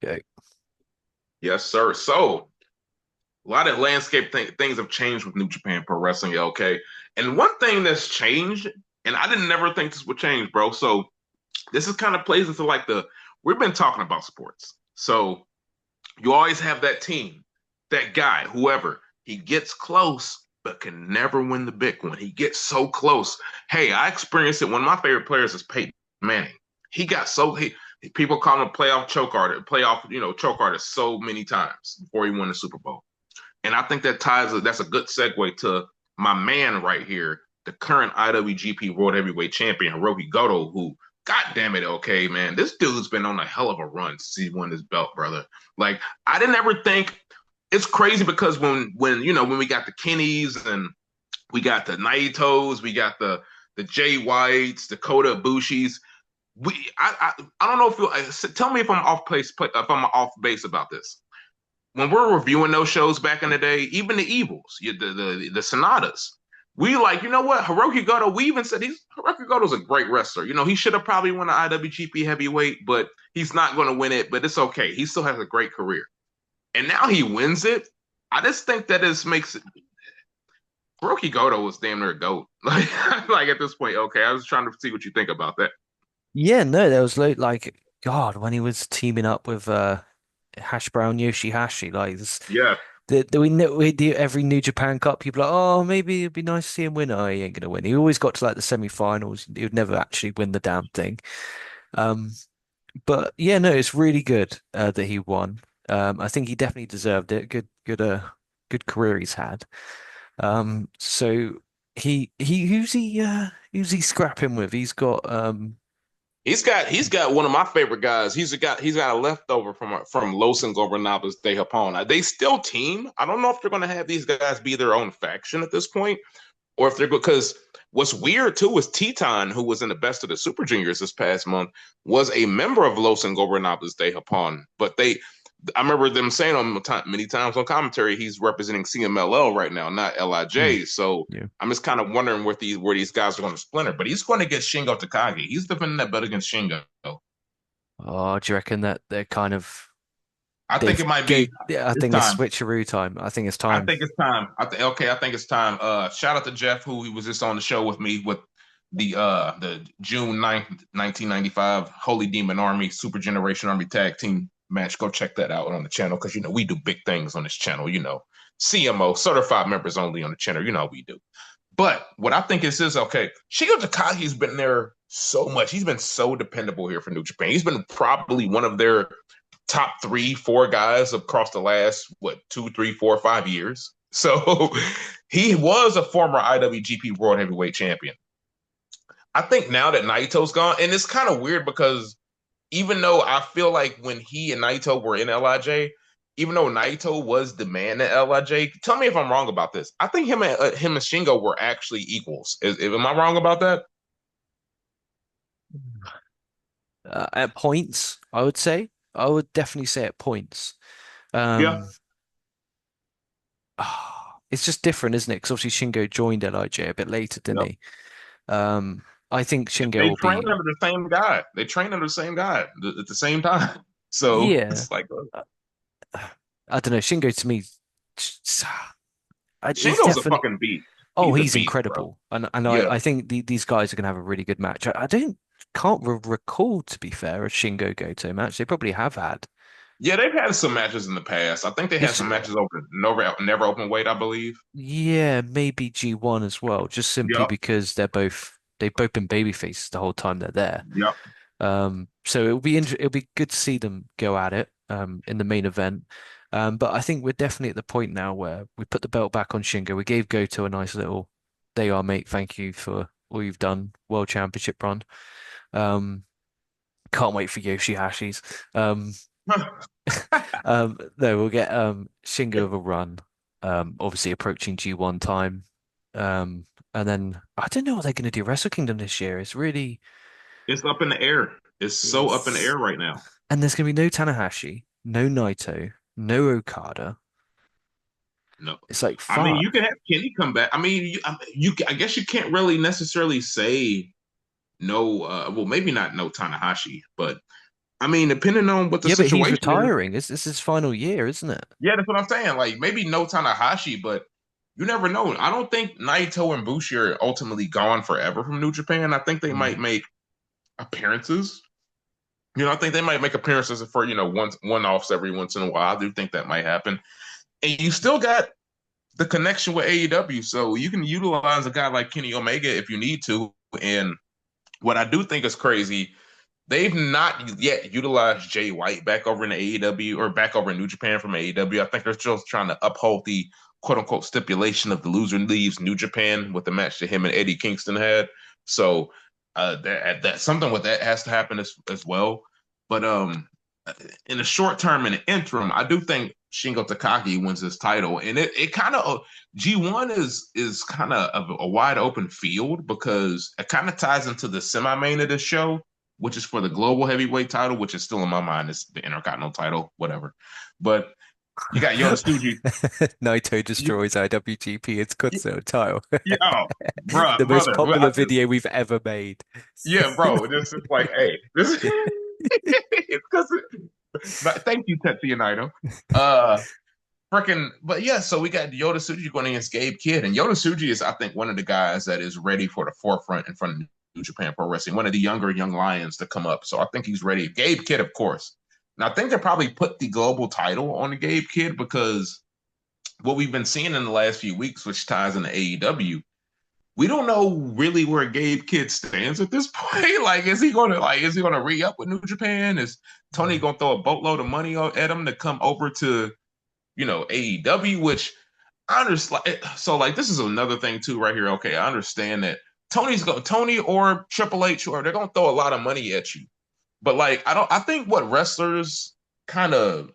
Okay. Yes, sir. So a lot of landscape things have changed with New Japan Pro Wrestling, LK. And one thing that's changed, and I didn't never think this would change, bro. So this is kind of plays into like we've been talking about sports. So you always have that team, that guy, whoever, he gets close, but can never win the big one. He gets so close. Hey, I experienced it. One of my favorite players is Peyton Manning. He got so people call him a playoff choke artist, choke artist so many times before he won the Super Bowl. And I think that's a good segue to my man right here, the current IWGP World Heavyweight Champion, Hiroki Goto, who, God damn it, okay, man, this dude's been on a hell of a run since he won his belt, brother. Like, I didn't ever think it's crazy because when we got the Kennys and we got the Naitos, we got the Jay Whites, the Kota Ibushi's. I don't know if tell me if I'm off place if I'm off base about this when we're reviewing those shows back in the day, even the Evils, the Sonatas, we like, you know what, Hiroki Goto, we even said Hiroki Goto's a great wrestler. You know, he should have probably won the IWGP heavyweight, but he's not going to win it, but it's okay. He still has a great career. And now he wins it. I just think that this makes it, Hiroki Goto was damn near a GOAT. Like at this point, okay, I was trying to see what you think about that. Yeah, no, there was like God when he was teaming up with Hash Brown Yoshihashi. Like this, Yeah. we do every New Japan Cup. People are like, oh, maybe it'd be nice to see him win. Oh, he ain't gonna win. He always got to like the semi-finals. He would never actually win the damn thing. Um, but yeah, no, it's really good that he won. I think he definitely deserved it. Good career he's had. So who's he scrapping with? He's got one of my favorite guys. He's got a leftover from Los Ingobernables de Japón. They still team. I don't know if they're going to have these guys be their own faction at this point, or if they're because what's weird too is Teton, who was in the best of the Super Juniors this past month, was a member of Los Ingobernables de Japón, but I remember them saying on many times on commentary he's representing CMLL right now, not Mm, LIJ. So yeah. I'm just kind of wondering where these guys are going to splinter. But he's going to get Shingo Takagi. He's defending that belt against Shingo. Oh, do you reckon that they're kind of I think they've it might go? be Yeah, I it's think it's time. switcheroo time. I think it's I time. think it's time. Okay, I think it's time. Shout out to Jeff, who he was just on the show with me with the June 9th, 1995 Holy Demon Army Super Generation Army Tag Team match. Go check that out on the channel because we do big things on this channel. CMO certified members only on the channel. You know how we do. But what I think is okay. Shingo Takagi's been there so much. He's been so dependable here for New Japan. He's been probably one of their top three, four guys across the last, what, 2, 3, 4, 5 years. So he was a former IWGP World Heavyweight Champion. I think now that Naito's gone, and it's kind of weird because even though I feel like when he and Naito were in LIJ, even though Naito was the man at LIJ, tell me if I'm wrong about this. I think him and Shingo were actually equals. Am I wrong about that? At points, I would say. I would definitely say at points. Yeah. Um, it's just different, isn't it? Because obviously Shingo joined LIJ a bit later, didn't Yep. he? I think Shingo They will train be. under the same guy. They train under the same guy at the same time. So Yeah. it's like Uh, I don't know. Shingo to me, he's Shingo's a definitely. fucking beast. Oh, He's a he's beast, bro. incredible, and Yeah. I think these guys are gonna have a really good match. I don't can't re recall, to be fair, a Shingo Goto match. They probably have had. Yeah, they've had some matches in the past. I think they had It's some matches open, never open weight, I believe. yeah, maybe G1 as well, just simply Yep. because they've both been baby faces the whole time they're there. Yep. So it'll be good to see them go at it in the main event. But I think we're definitely at the point now where we put the belt back on Shingo. We gave Goto a nice little, "There you are, mate. Thank you for all you've done. World Championship run." Um, can't wait for Yoshihashi's. No, we'll get Shingo of a run. Obviously approaching G1 time. And then I don't know what they're going to do. Wrestle Kingdom this year is really It's up in the air. It's so up in the it's air right now. and there's going to be no Tanahashi, no Naito, no Okada. No. It's like I mean, you fuck. can have Kenny come back. I mean, I guess you can't really necessarily say no. Well, maybe not no Tanahashi, but I mean, depending on what the Yeah, but he's situation is. retiring. This is his final year, isn't it? Yeah, that's what I'm saying. Like maybe no Tanahashi, but you never know. I don't think Naito and Bushi are ultimately gone forever from New Japan. I think they might Mm. make appearances. I think they might make appearances for, one offs every once in a while. I do think that might happen. And you still got the connection with AEW. So you can utilize a guy like Kenny Omega if you need to. And what I do think is crazy, they've not yet utilized Jay White back over in the AEW or back over in New Japan from AEW. I think they're still trying to uphold the quote unquote stipulation of the loser leaves New Japan with the match that him and Eddie Kingston had. So that something with that has to happen as well. But in the short term, in the interim, I do think Shingo Takagi wins this title, and it kind of G1 is kind of a wide open field because it kind of ties into the semi main of the show, which is for the global heavyweight title, which is still in my mind is the Intercontinental title, whatever. But you got Yoda Tsuji. Naito You, destroys IWGP. It's got you, so title. oh, bruh, The most brother. popular video we've ever made. Yeah, bro. This is like, hey, this is it's because. But thank you, Tetsuya Naito. Uh, Freaking, but yeah, so we got Yoda Tsuji going against Gabe Kidd, and Yoda Tsuji is, I think, one of the guys that is ready for the forefront in front of New Japan Pro Wrestling, one of the younger young lions to come up. So I think he's ready. Gabe Kidd, of course. Now I think they probably put the global title on the Gabe Kidd because what we've been seeing in the last few weeks, which ties into AEW, we don't know really where Gabe Kidd stands at this point. Like, is he gonna re up with New Japan? Is Tony gonna throw a boatload of money at him to come over to AEW, which I understand. So, like, this is another thing too, right here. Okay, I understand that Tony or Triple H, or they're gonna throw a lot of money at you. But like, I don't. I think what wrestlers kind of,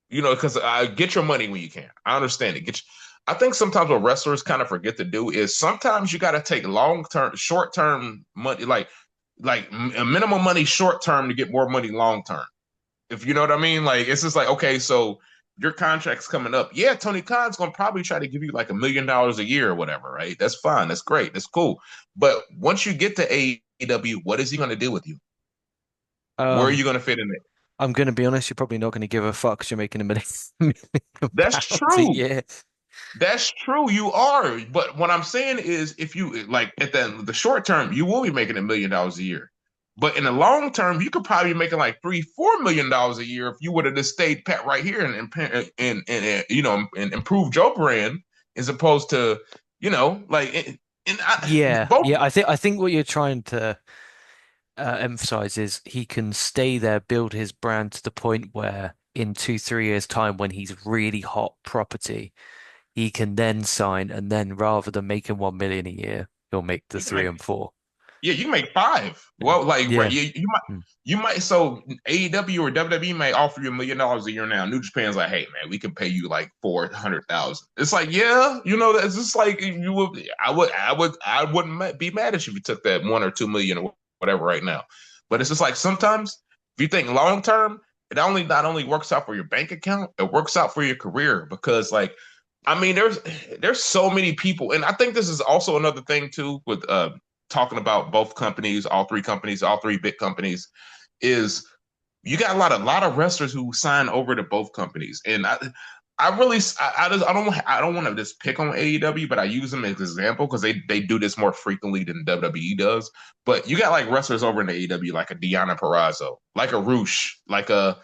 because I get your money when you can. I understand it. I think sometimes what wrestlers kind of forget to do is sometimes you got to take long term, short term money, like a minimum money short term to get more money long term. If you know what I mean, like it's just like, okay, so your contract's coming up. Yeah, Tony Khan's gonna probably try to give you like $1 million a year or whatever, right? That's fine, that's great, that's cool. But once you get to AEW, what is he gonna do with you? Where are Um, you gonna fit in there? I'm going to be honest, you're probably not going to give a fuck 'cause you're making million That's pounds a true. year. That's true. You are. But what I'm saying is, if you like at the short term, you will be making $1 million a year. But in the long term, you could probably be making like $3, $4 million a year if you would have just stayed pat right here and improve Joe brand as opposed to Yeah, both. yeah. I think what you're trying to emphasize is he can stay there, build his brand to the point where in 2, 3 years' time, when he's really hot property, he can then sign, and then rather than making 1 million a year, he'll make the You can three make and four. Yeah, you can make five. Well, like right, Yeah. you might so AEW or WWE may offer you $1 million a year now. New Japan's like, hey man, we can pay you like 400,000. It's like, yeah, that's just like you would. I wouldn't be mad if you took that 1 or 2 million or whatever right now. But it's just like sometimes if you think long term, it only not only works out for your bank account, it works out for your career because like. I mean, there's so many people, and I think this is also another thing too with talking about both companies, all three companies, all three big companies, is you got a lot of wrestlers who sign over to both companies, and I really I don't want to just pick on AEW, but I use them as an example because they do this more frequently than WWE does. But you got like wrestlers over in the AEW like a Deonna Purrazzo, like a Roosh, like a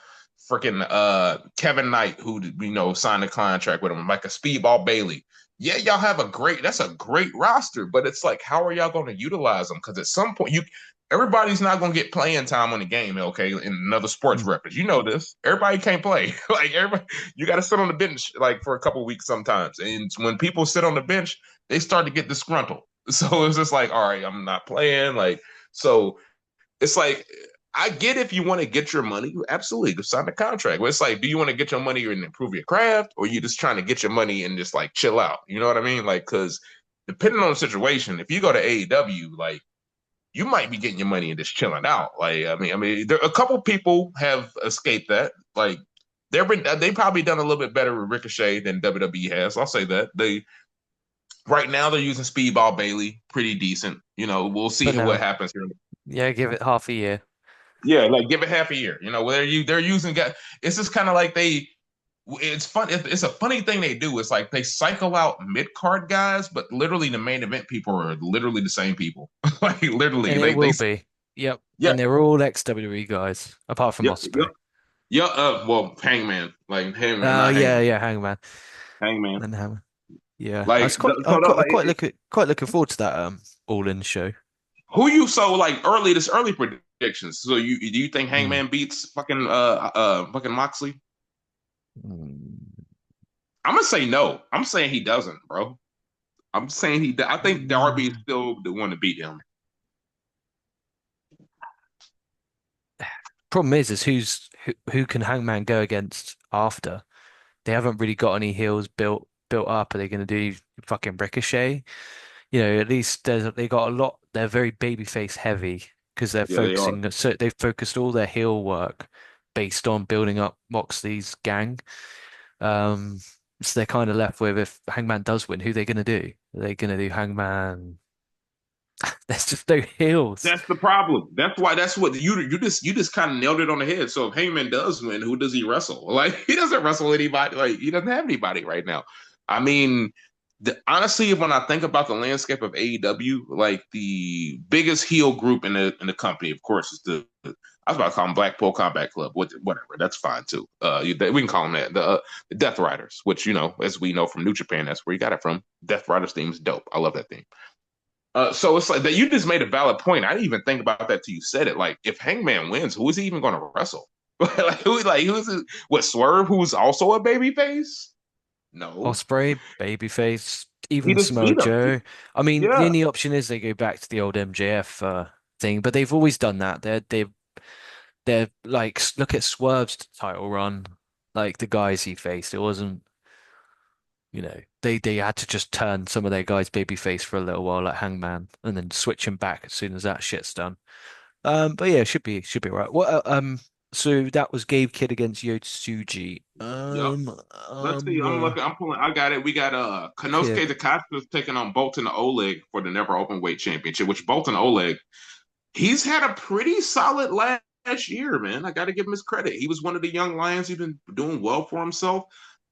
freaking Kevin Knight who signed a contract with him, like a Speedball Bailey. Yeah, y'all have that's a great roster, but it's like, how are y'all going to utilize them? Because at some point, everybody's not going to get playing time on the game, okay? In another sports Mm. reference, you know this. Everybody can't play. Like everybody, you got to sit on the bench like for a couple of weeks sometimes. And when people sit on the bench, they start to get disgruntled. So it's just like, all right, I'm not playing. Like so, it's like I get if you want to get your money, absolutely, go sign the contract. But it's like, do you want to get your money and improve your craft, or you just trying to get your money and just like chill out? You know what I mean? Like, because depending on the situation, if you go to AEW, like you might be getting your money and just chilling out. Like, there a couple people have escaped that. Like, they probably done a little bit better with Ricochet than WWE has. I'll say that they right now they're using Speedball Bailey, pretty decent. We'll For see what now. happens here. Yeah, give it half a year. Yeah, like give it half a year. You know, where they're using guys. It's just kind of like they. It's fun. It's a funny thing they do. It's like they cycle out mid card guys, but literally the main event people are literally the same people. Like literally, And it they will be. Yep. yeah, And they're all ex-WWE guys, apart from yep, yep, Osprey. yeah. Well, Hangman, like Hangman, Oh not yeah, Hangman, yeah, Hangman. Hangman. And Hammer. Yeah. I Like was quite so, I quite quite looking forward to that All In show. who you so like early this early predictions. So you think Hmm. Hangman beats fucking Moxley? Hmm. I'm gonna say no. I'm saying he doesn't, bro. I'm saying I think Darby is Hmm. still the one to beat him. Problem is who can Hangman go against after? They haven't really got any heels built up. Are they going to do fucking Ricochet? You know, at least they got a lot. They're very babyface heavy because they're Yeah, they are. focusing. So they've focused all their heel work based on building up Moxley's gang. Um, so they're kind of left with if Hangman does win, who they going to do? Are they going to do Hangman? There's just no heels. That's the problem. That's why. That's what you just kind of nailed it on the head. So if Heyman does win, who does he wrestle? Like he doesn't wrestle anybody. Like he doesn't have anybody right now. I mean, honestly, when I think about the landscape of AEW, like the biggest heel group in the company, of course, is I was about to call them Blackpool Combat Club. Whatever, that's fine too. We can call them that. The Death Riders, which as we know from New Japan, that's where you got it from. Death Riders theme is dope. I love that theme. So it's like that you just made a valid point. I didn't even think about that till you said it. Like, if Hangman wins, who is he even going to wrestle? Who's it? What Swerve, who's also a baby face? No, Osprey, babyface, he even just Samoa beat him. Joe. I mean, the Yeah, only option is they go back to the old MJF thing, but they've always done that. They're like look at Swerve's title run, like the guys he faced. It wasn't, they had to just turn some of their guys babyface for a little while, like Hangman, and then switch him back as soon as that shit's done. But yeah, should be all right. So that was Gabe Kidd against Yotsuji. yep. Let's see. I'm looking. I'm pulling. I got it. We got Konosuke Kidd. Takashita taking on Bolton Oleg for the Never Open Weight Championship. Which Bolton Oleg, he's had a pretty solid last year, man. I got to give him his credit. He was one of the young lions. He's been doing well for himself.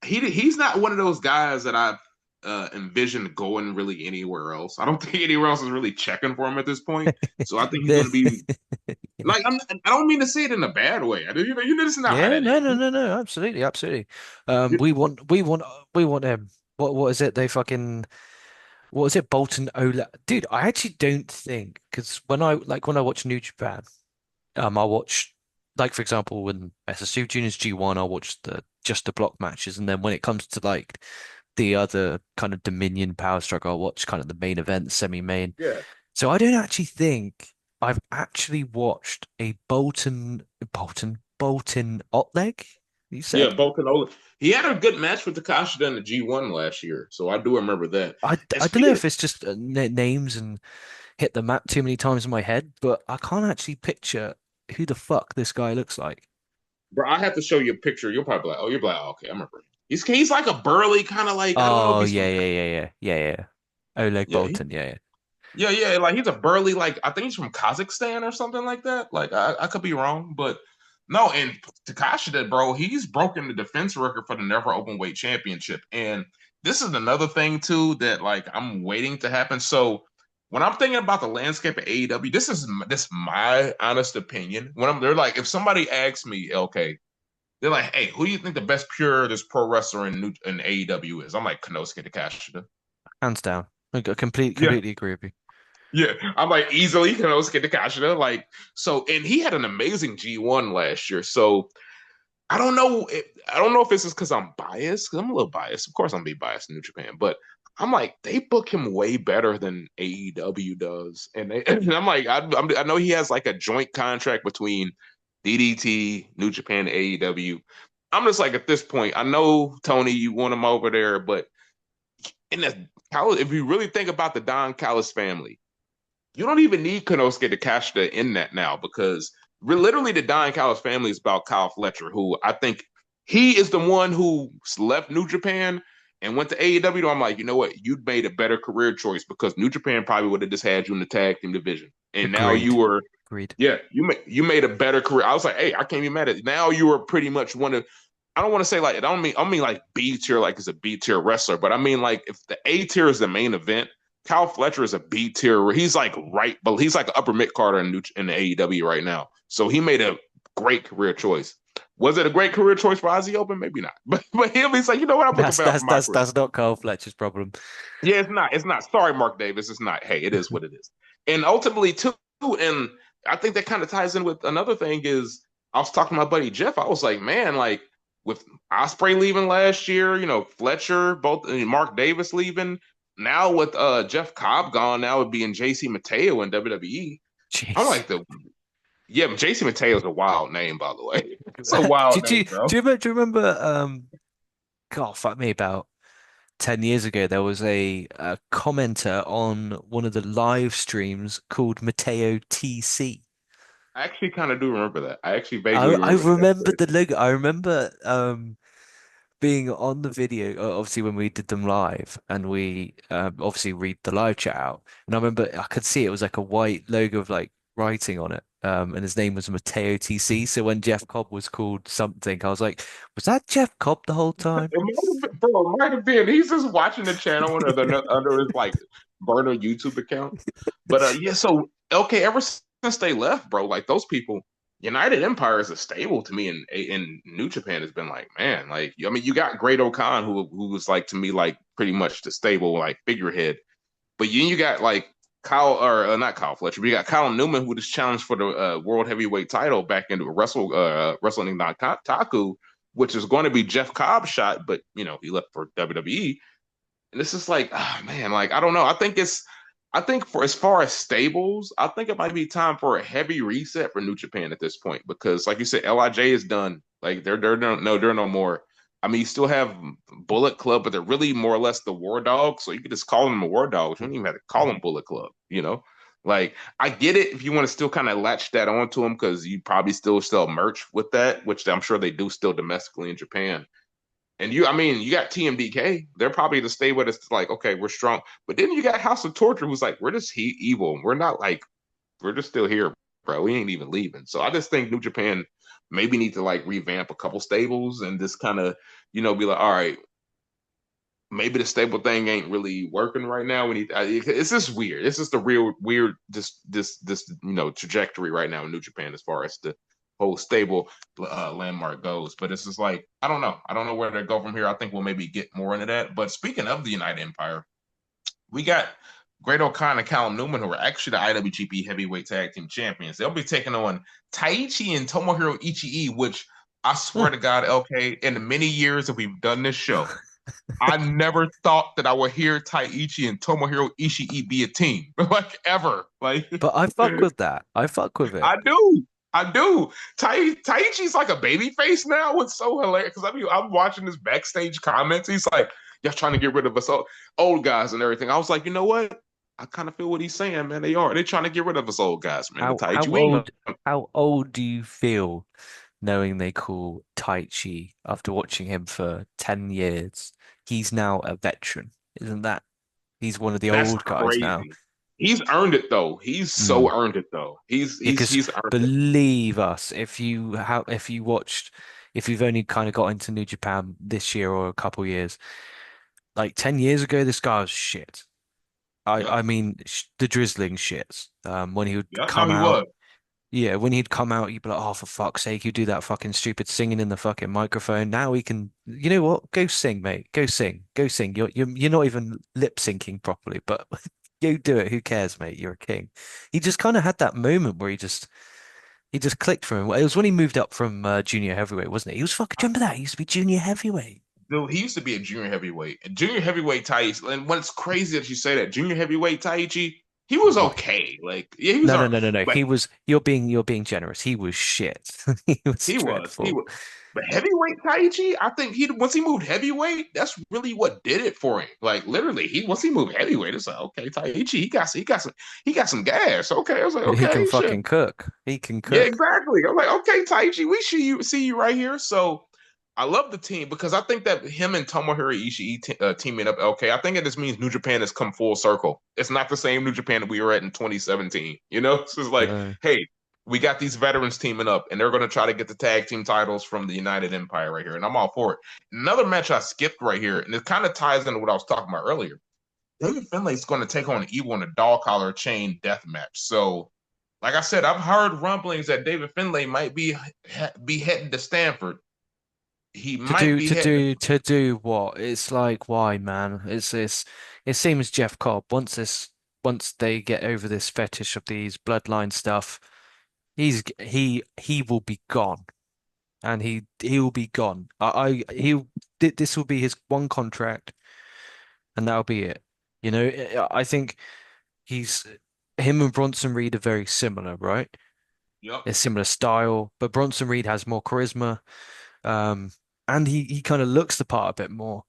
He's not one of those guys that I've envisioned going really anywhere else. I don't think anywhere else is really checking for him at this point. So I think he's going to be Yeah. like I don't mean to say it in a bad way. This is not how Yeah, that no, is. no, no, no, absolutely, absolutely. We want him. What is it? They fucking what is it? Bolton Ola. Dude, I actually don't think because when I watch New Japan, I watch like for example when SSU Juniors G1, I watch the block matches, and then when it comes to like the other kind of Dominion Power Struggle, I'll watch kind of the main event, semi-main. Yeah, So I don't actually think I've actually watched a Bolton Otleg, you yeah, said? Bolton Oleg. He had a good match with Takashita in the G1 last year, so I do remember that. And I don't know speaking, if it's just names and hit the map too many times in my head, but I can't actually picture who the fuck this guy looks like. bro, I have to show you a picture. You'll probably be like, oh, you're like, oh, okay, I remember. He's like a burly kind of like I don't know if Oh he's yeah, from yeah, yeah, yeah, yeah, yeah. Oleg yeah Bolton, yeah, yeah. yeah, like he's a burly, like I think he's from Kazakhstan or something like that. Like I could be wrong, but no, and Takashi did, bro, he's broken the defense record for the never open weight championship. And this is another thing too that like I'm waiting to happen. So when I'm thinking about the landscape of AEW, this my honest opinion. When I'm they're like, if somebody asks me, LK, they're like, hey, who do you think the best pure this pro wrestler in AEW is? I'm like Konosuke Takashita. Hands down. I Yeah, completely agree with you. yeah, I'm like easily, let's get the Kashida. Like, so, and he had an amazing G1 last year. So I don't know if this is because I'm biased, because I'm a little biased. Of course, I'm gonna be biased in New Japan, but I'm like, they book him way better than AEW does. And I'm like, I know he has like a joint contract between DDT, New Japan, and AEW. I'm just like, at this point, I know, Tony, you want him over there, but in the, if you really think about the Don Callis family, you don't even need Konosuke Takashita in that now because literally the Don Callis family is about Kyle Fletcher, who I think he is the one who left New Japan and went to AEW. I'm like, you know what? You'd made a better career choice because New Japan probably would have just had you in the tag team division. And now you Agreed. were Agreed. Yeah, you made a better career. I was like, hey, I can't be mad at it. Now you are pretty much one of I don't want to say like I don't mean like B tier like it's a B tier wrestler, but I mean like if the A tier is the main event, Kyle Fletcher is a B tier. He's like right, but he's like an upper mid carder in the AEW right now. So he made a great career choice. Was it a great career choice for Ozzy Open? Maybe not, but him, he's like, you know what? I'm looking That's for that's my that's career. that's not Carl Fletcher's problem. Yeah, it's not. It's not. Sorry, Mark Davis. It's not. Hey, it is what it is. And ultimately, too, and I think that kind of ties in with another thing is I was talking to my buddy Jeff. I was like, man, like with Osprey leaving last year, Fletcher, both and Mark Davis leaving. Now with Jeff Cobb gone, now it being JC Mateo in WWE. I'm Jeez. like yeah, but JC Mateo is a wild name, by the way. It's a Do, wild do, name, you- bro. do you remember God, fuck me, about 10 years ago, there was a commenter on one of the live streams called Mateo TC. I actually kind of do remember that. I actually I vaguely I remember that. remember the logo. I remember being on the video, obviously when we did them live, and we obviously read the live chat out. And I remember I could see it was like a white logo of like writing on it. And his name was Mateo TC. So when Jeff Cobb was called something, I was like, was that Jeff Cobb the whole time? It might have been, bro, it might have been. He's just watching the channel under his like burner YouTube account. But yeah, so okay, ever since they left, bro, like those people, United Empire is a stable to me, in New Japan has been like, man, like I mean, you got Great Okan who was like to me like pretty much the stable like figurehead, but you got like Kyle or not Kyle Fletcher, but you got Kyle Newman who just challenged for the world heavyweight title back into Wrestling Taku, which is going to be Jeff Cobb's shot, but he left for WWE. And this is like, ah man, like I don't know. I think for as far as stables, I think it might be time for a heavy reset for New Japan at this point because, like you said, Lij is done. Like they're no more. I mean, you still have Bullet Club, but they're really more or less the War Dogs. So you could just call them the War Dogs. You don't even have to call them Bullet Club. Like I get it if you want to still kind of latch that onto them because you probably still sell merch with that, which I'm sure they do still domestically in Japan. And I mean, you got TMDK. They're probably to stay with us. Like, okay, we're strong. But then you got House of Torture, who's like, we're just evil. We're not like, we're just still here, bro. We ain't even leaving. So I just think New Japan maybe need to like revamp a couple stables and just kind of, be like, all right, maybe the stable thing ain't really working right now. We need. It's just weird. It's just a real weird this trajectory right now in New Japan as far as the whole stable landmark goes. But it's just like I don't know. I don't know where to go from here. I think we'll maybe get more into that. But speaking of the United Empire, we got Great O'Connor and Callum Newman, who are actually the IWGP Heavyweight Tag Team Champions. They'll be taking on Taichi and Tomohiro Ichii, which I swear to God, LK, in the many years that we've done this show, I never thought that I would hear Taichi and Tomohiro Ishii be a team, like ever. Like But I fuck with that. I fuck with it. I do. I do. Taichi's like a baby face now. It's so hilarious because I'm watching his backstage comments. He's like, "Y'all trying to get rid of us old guys and everything." I was like, you know what? I kind of feel what he's saying, man. They are. They're trying to get rid of us old guys, man. But How Taichi, we ain't old gonna. how old do you feel knowing they call Tai Chi after watching him for 10 years? He's now a veteran. Isn't that? He's one of the That's old guys now. crazy. He's earned it though. He's Mm. so earned it though. He's Yeah, he's because he's earned it. believe us, if you watched, if you've only kind of got into New Japan this year or a couple years, like 10 years ago, this guy was shit. I Yep. mean, the drizzling shit. When he would Yep. No, come he out. was. Yeah, when he'd come out, you'd be like, "Oh, for fuck's sake, you do that fucking stupid singing in the fucking microphone." Now he can, you know what? Go sing, mate. Go sing. Go sing. You're not even lip syncing properly, but go do it. Who cares, mate? You're a king. He just kind of had that moment where he just clicked for him. It was when he moved up from junior heavyweight, wasn't it? He was fucking. Do you remember that? He used to be junior heavyweight. Dude, he used to be a junior heavyweight. And junior heavyweight Taichi, and when it's crazy that you say that, junior heavyweight Taichi, he was Oh, okay. Like, yeah, he was no, all no, right. no, no, no. But You're being generous. He was shit. He was he was. He dreadful. was. But heavyweight Taichi, I think once he moved heavyweight, that's really what did it for him. Like literally, once he moved heavyweight, it's like, okay, Taichi, he got some gas. Okay. I was like, He can okay, shit. fucking cook. He can Yeah, cook. exactly. I'm like, okay, Taichi, we see you right here. So I love the team because I think that him and Tomohiro Ishii teaming up, okay, I think it just means New Japan has come full circle. It's not the same New Japan that we were at in 2017. It's just like, No. hey, we got these veterans teaming up, and they're going to try to get the tag team titles from the United Empire right here, and I'm all for it. Another match I skipped right here, and it kind of ties into what I was talking about earlier. David Finlay's going to take on Evil in a dog collar chain death match. So, like I said, I've heard rumblings that David Finlay might be heading to Stanford. He To might do be to heading. do to do what? It's like why, man? It's this. It seems Jeff Cobb once they get over this fetish of these bloodline stuff, he will be gone, and he will be gone. This will be his one contract, and that'll be it. You know, I think he's him and Bronson Reed are very similar, right? Yep. They're similar style, but Bronson Reed has more charisma. Um, and he kind of looks the part a bit more.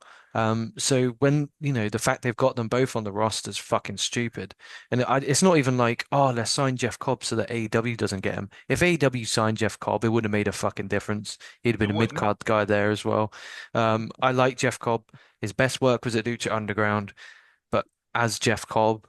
So when, the fact they've got them both on the roster is fucking stupid. And it's not even like, oh, let's sign Jeff Cobb so that AEW doesn't get him. If AEW signed Jeff Cobb, it wouldn't have made a fucking difference. He'd have been It a would not. mid-card guy there as well. I like Jeff Cobb. His best work was at Lucha Underground, but as Jeff Cobb,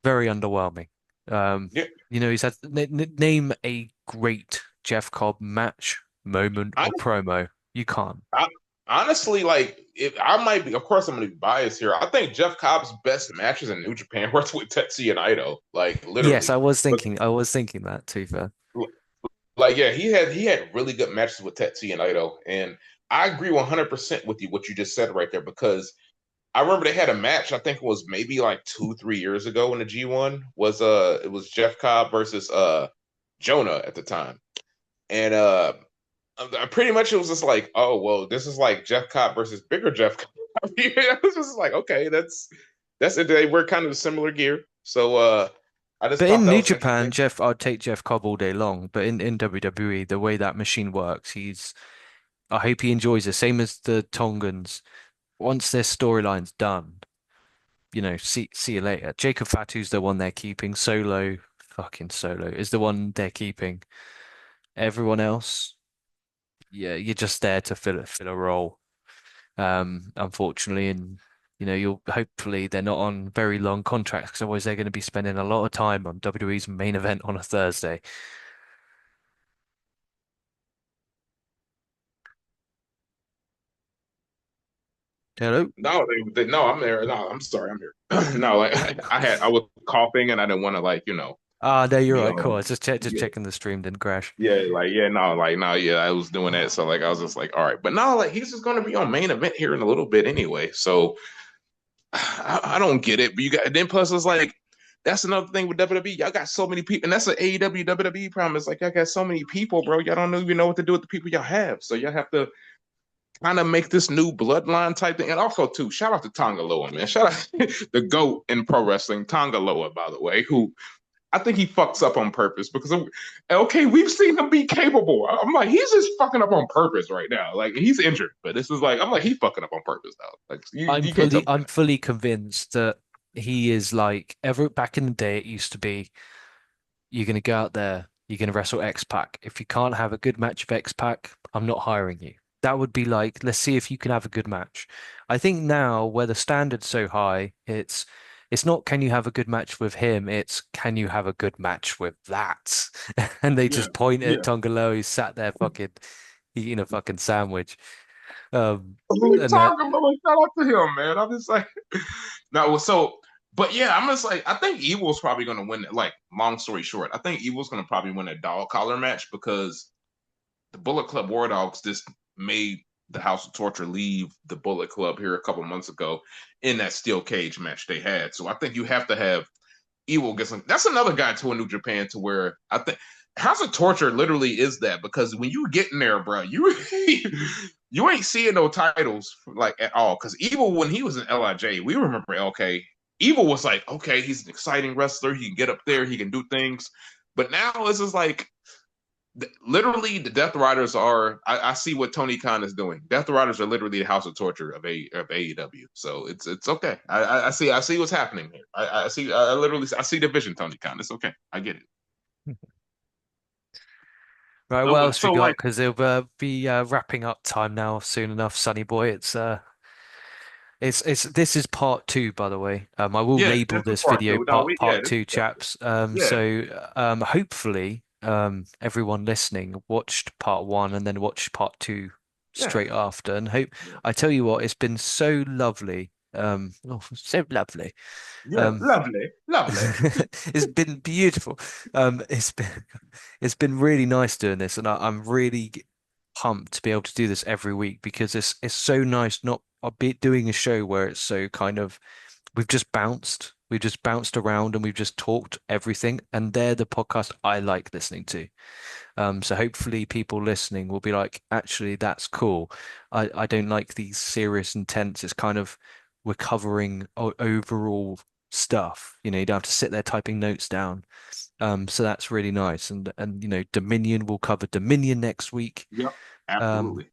very underwhelming. Um, Yeah. he's had name a great Jeff Cobb match, moment, I, or promo. You can't. I honestly like if I might be. Of course, I'm going to be biased here. I think Jeff Cobb's best matches in New Japan were with Tetsuya Naito. Like Yes, literally. I was thinking that too, fair. Like, yeah, he had really good matches with Tetsuya Naito, and I agree 100% with you what you just said right there because I remember they had a match. I think it was maybe like 2 3 years ago in the G1 was it was Jeff Cobb versus Jonah at the time, and pretty much it was just like, oh well, this is like Jeff Cobb versus bigger Jeff Cobb. I was just like, okay, that's it. They were kind of similar gear, so I just But thought in that New was Japan, interesting. I'd take Jeff Cobb all day long. But in WWE, the way that machine works, I hope he enjoys it. Same as the Tongans. Once their storyline's done, see you later. Jacob Fatu's the one they're keeping. Fucking Solo is the one they're keeping. Everyone else, yeah, you're just there to fill a role. Unfortunately, and you'll hopefully they're not on very long contracts because otherwise they're going to be spending a lot of time on WWE's main event on a Thursday. Hello? No, I'm there. No, I'm sorry, I'm here. No, like I was coughing and I didn't want to like Ah, no, you're be right. Cool. on. I was just Yeah, checking the stream didn't crash. yeah, like no, yeah, I was doing that. So like I was just like, all right, but no, like he's just gonna be on main event here in a little bit anyway. So I don't get it. But you got then plus it's like that's another thing with WWE. Y'all got so many people, and that's an AEW WWE problem. It's like y'all got so many people, bro. Y'all don't even know what to do with the people y'all have. So y'all have to kind of make this new bloodline type thing. And also, too, shout out to Tonga Loa, man. Shout out the GOAT in pro wrestling, Tonga Loa, by the way, who I think he fucks up on purpose because okay, we've seen him be capable. I'm like, he's just fucking up on purpose right now. Like he's injured, but this is like I'm like he's fucking up on purpose now. Like you can't tell me I'm that. fully convinced that he is like ever back in the day it used to be you're gonna go out there, you're gonna wrestle X-Pac. If you can't have a good match of X-Pac, I'm not hiring you. That would be like, let's see if you can have a good match. I think now where the standard's so high, it's not can you have a good match with him, it's can you have a good match with that? And they Yeah, just point at yeah. Tongalo who's sat there fucking eating a fucking sandwich. Um and Tonga Loa, shout out to him, man. I'm just like, no, so, but yeah, I'm just like, I think Evil's probably gonna win it. Like, long story short, I think Evil's gonna probably win a dog collar match because the Bullet Club War Dogs just made the House of Torture leave the Bullet Club here a couple months ago in that steel cage match they had. So I think you have to have Evil get some. That's another guy to a New Japan to where I think House of Torture literally is that because when you get in there, bro, you you ain't seeing no titles like at all. Because Evil when he was in Lij, we remember LK. Evil was like, okay, he's an exciting wrestler. He can get up there. He can do things. But now it's just like literally the Death Riders are. I see what Tony Khan is doing. Death Riders are literally the House of Torture of AEW. So it's okay. I see what's happening here. I see. I literally I see the vision, Tony Khan. It's okay. I get it. right, No, what but else we so got? like Because it'll be wrapping up time now soon enough, Sonny boy. It's It's this is part two, by the way. I will Yeah, label this is this part video two. No, yeah, part this two, is part two. chaps. Yeah, Hopefully, everyone listening watched part one and then watched part two yeah, straight after. And hope yeah, I tell you what, it's been so lovely. Oh, so lovely. yeah. Um, Lovely, lovely. it's been beautiful. It's been it's been really nice doing this, and I'm really pumped to be able to do this every week because it's so nice not be doing a show where it's so kind of we've just bounced around and we've just talked everything, and they're the podcast I like listening to. So hopefully people listening will be like, actually, that's cool. I don't like these serious, intense. It's kind of we're covering overall stuff. You don't have to sit there typing notes down. So that's really nice. And Dominion will cover Dominion next week. Yep, Um, absolutely.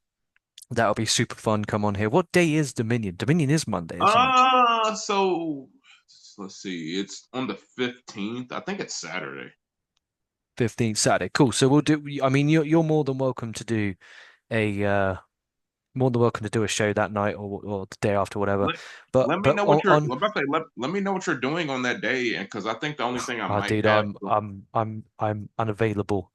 that'll be super fun. Come on here. What day is Dominion? Dominion is Monday, isn't it? So let's see. It's on the 15th. I think it's Saturday. 15th Saturday. Cool. So we'll do. I mean, you're more than welcome to do a more than welcome to do a show that night or the day after, whatever. Let, But let me but know what on, you're. on I'm about to say, let me know what you're doing on that day, and because I think the only thing I oh, might dude, have. I'm unavailable.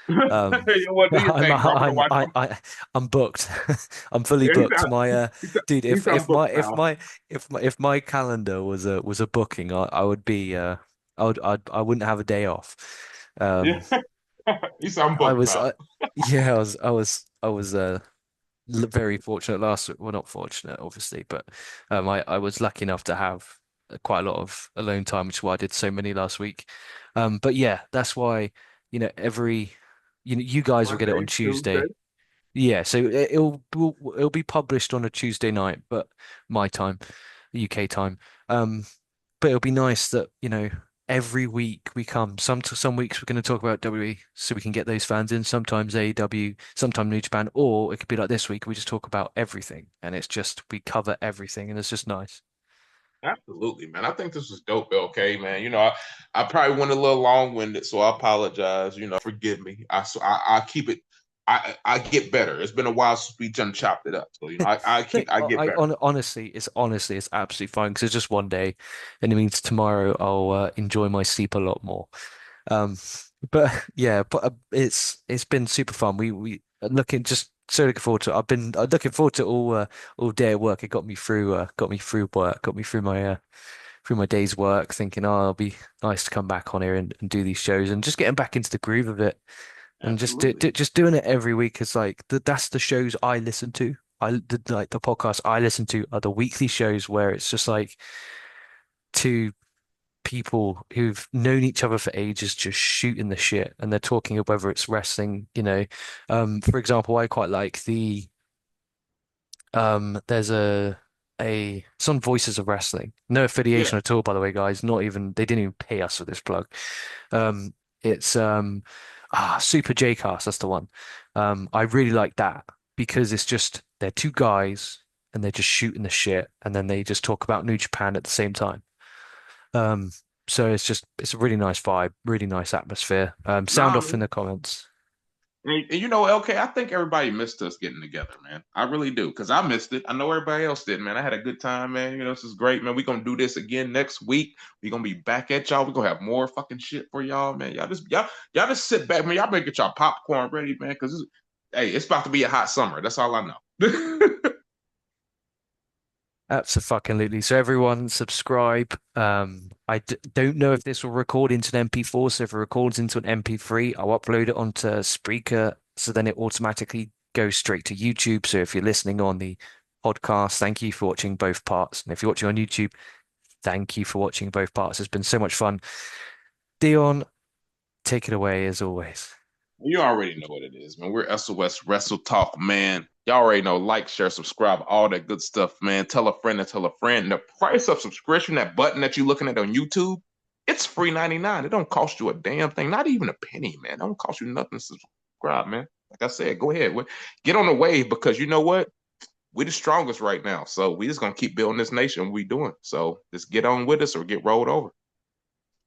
You Um, know what? Do your thing, bro. I'm gonna watch. I'm booked. I'm fully Yeah, booked. My dude, he's on book now. if my calendar was a booking, I would be I wouldn't have a day off. Yeah, Um, he's on I book, was pal. yeah, I was very fortunate last well, not fortunate obviously, but I was lucky enough to have quite a lot of alone time, which is why I did so many last week. But yeah, that's why every you guys will get it on Monday, Tuesday. Tuesday. Yeah, so it'll be published on a Tuesday night, but my time, UK time. Um, but it'll be nice that, every week we come. Some weeks we're going to talk about WWE so we can get those fans in. Sometimes AEW, sometimes New Japan, or it could be like this week we just talk about everything and it's just we cover everything and it's just nice. Absolutely, man. I think this was dope, LK, man. I probably went a little long-winded, so I apologize. Forgive me. I keep it. I get better. It's been a while since we done chopped it up, so I get better. Honestly, it's absolutely fine because it's just one day, and it means tomorrow I'll enjoy my sleep a lot more. Um, but yeah, but it's been super fun. We looking just so looking forward to it. I've been looking forward to all day at work. It got me through work, got me through my day's work. Thinking, oh, it'll be nice to come back on here and do these shows and just getting back into the groove of it and Absolutely. just doing it every week is like that's the shows I listen to. Like the podcasts I listen to are the weekly shows where it's just like two people who've known each other for ages just shooting the shit and they're talking of whether it's wrestling. For example, I quite like there's a it's on Voices of Wrestling. No Yeah. affiliation at all, by the way, guys. Not even they didn't even pay us for this plug. It's Super J-Cast, that's the one. I really like that because it's just they're two guys and they're just shooting the shit and then they just talk about New Japan at the same time. Um, so it's a really nice vibe, really nice atmosphere. Sound Nah, off in man. the comments. And LK, I think everybody missed us getting together, man. I really do, because I missed it. I know everybody else did, man. I had a good time, man. This is great, man. We're gonna do this again next week. We're gonna be back at y'all. We're gonna have more fucking shit for y'all, man. Y'all just sit back, man. Y'all better get y'all popcorn ready, man, because hey, it's about to be a hot summer. That's all I know. Absolutely. So everyone subscribe. I d don't know if this will record into an MP4. So if it records into an MP3, I'll upload it onto Spreaker. So then it automatically goes straight to YouTube. So if you're listening on the podcast, thank you for watching both parts. And if you're watching on YouTube, thank you for watching both parts. It's been so much fun. Dion, take it away as always. You already know what it is, man. We're SOS Wrestle Talk, man. Y'all already know. Like, share, subscribe, all that good stuff, man. Tell a friend and tell a friend. And the price of subscription, that button that you're looking at on YouTube, it's free 99. It don't cost you a damn thing, not even a penny, man. It don't cost you nothing to subscribe, man. Like I said, go ahead. Get on the wave, because you know what? We're the strongest right now. So we just gonna keep building this nation we doing. So just get on with us or get rolled over.